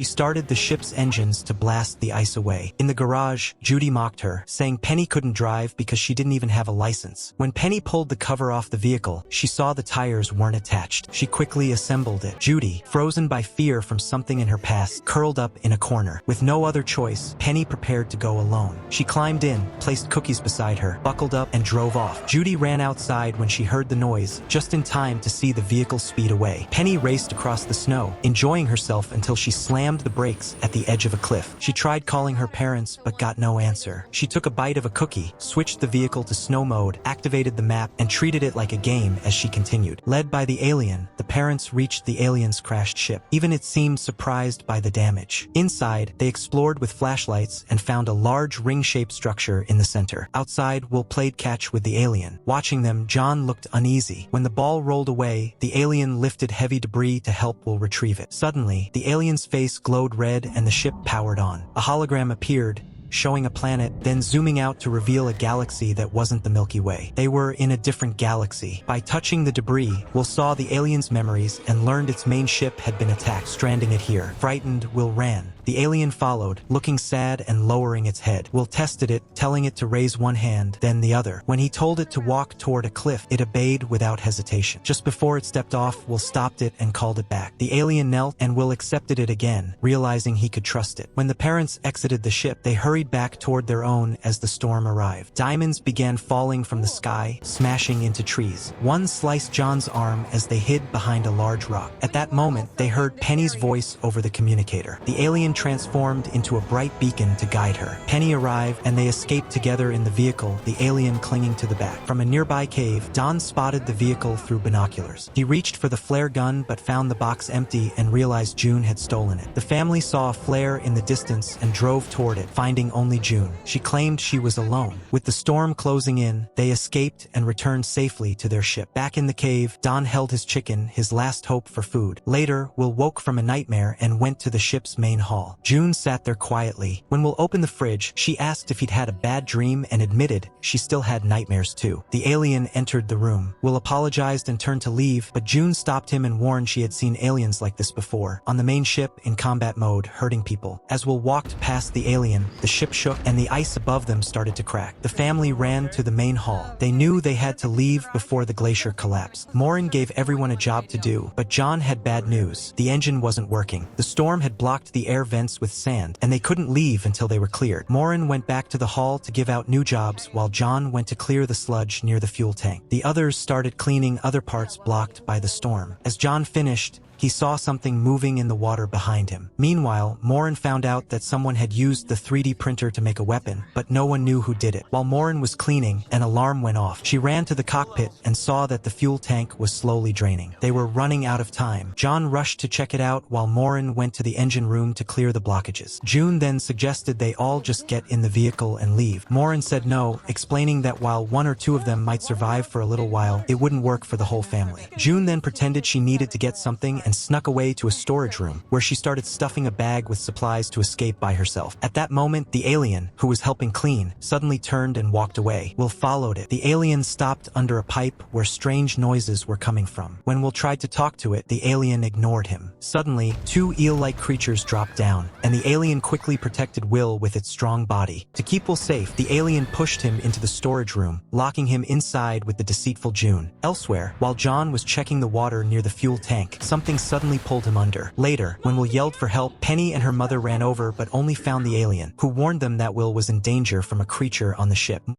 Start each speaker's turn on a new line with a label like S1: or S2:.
S1: She started the ship's engines to blast the ice away. In the garage, Judy mocked her, saying Penny couldn't drive because she didn't even have a license. When Penny pulled the cover off the vehicle, she saw the tires weren't attached. She quickly assembled it. Judy, frozen by fear from something in her past, curled up in a corner. With no other choice, Penny prepared to go alone. She climbed in, placed cookies beside her, buckled up, and drove off. Judy ran outside when she heard the noise, just in time to see the vehicle speed away. Penny raced across the snow, enjoying herself until she slammed the brakes at the edge of a cliff. She tried calling her parents but got no answer. She took a bite of a cookie, switched the vehicle to snow mode, activated the map, and treated it like a game as she continued. Led by the alien, the parents reached the alien's crashed ship. Even it seemed surprised by the damage. Inside, they explored with flashlights and found a large ring-shaped structure in the center. Outside, Will played catch with the alien. Watching them, John looked uneasy. When the ball rolled away, the alien lifted heavy debris to help Will retrieve it. Suddenly, the alien's face glowed red and the ship powered on. A hologram appeared, showing a planet, then zooming out to reveal a galaxy that wasn't the Milky Way. They were in a different galaxy. By touching the debris, Will saw the alien's memories and learned its main ship had been attacked, stranding it here. Frightened, Will ran. The alien followed, looking sad and lowering its head. Will tested it, telling it to raise one hand, then the other. When he told it to walk toward a cliff, it obeyed without hesitation. Just before it stepped off, Will stopped it and called it back. The alien knelt and Will accepted it again, realizing he could trust it. When the parents exited the ship, they hurried back toward their own as the storm arrived. Diamonds began falling from the sky, smashing into trees. One sliced John's arm as they hid behind a large rock. At that moment, they heard Penny's voice over the communicator. The alien transformed into a bright beacon to guide her. Penny arrived and they escaped together in the vehicle, the alien clinging to the back. From a nearby cave, Don spotted the vehicle through binoculars. He reached for the flare gun but found the box empty and realized June had stolen it. The family saw a flare in the distance and drove toward it, finding only June. She claimed she was alone. With the storm closing in, they escaped and returned safely to their ship. Back in the cave, Don held his chicken, his last hope for food. Later, Will woke from a nightmare and went to the ship's main hall. June sat there quietly. When Will opened the fridge, she asked if he'd had a bad dream and admitted she still had nightmares too. The alien entered the room. Will apologized and turned to leave, but June stopped him and warned she had seen aliens like this before, on the main ship in combat mode, hurting people. As Will walked past the alien, the ship shook and the ice above them started to crack. The family ran to the main hall. They knew they had to leave before the glacier collapsed. Morin gave everyone a job to do, but John had bad news. The engine wasn't working. The storm had blocked the air vents with sand, and they couldn't leave until they were cleared. Morin went back to the hall to give out new jobs, while John went to clear the sludge near the fuel tank. The others started cleaning other parts blocked by the storm. As John finished, he saw something moving in the water behind him. Meanwhile, Morin found out that someone had used the 3D printer to make a weapon, but no one knew who did it. While Morin was cleaning, an alarm went off. She ran to the cockpit and saw that the fuel tank was slowly draining. They were running out of time. John rushed to check it out while Morin went to the engine room to clear the blockages. June then suggested they all just get in the vehicle and leave. Morin said no, explaining that while one or two of them might survive for a little while, it wouldn't work for the whole family. June then pretended she needed to get something and snuck away to a storage room, where she started stuffing a bag with supplies to escape by herself. At that moment, the alien, who was helping clean, suddenly turned and walked away. Will followed it. The alien stopped under a pipe where strange noises were coming from. When Will tried to talk to it, the alien ignored him. Suddenly, two eel-like creatures dropped down, and the alien quickly protected Will with its strong body. To keep Will safe, the alien pushed him into the storage room, locking him inside with the deceitful June. Elsewhere, while John was checking the water near the fuel tank, something suddenly pulled him under. Later, when Will yelled for help, Penny and her mother ran over but only found the alien, who warned them that Will was in danger from a creature on the ship.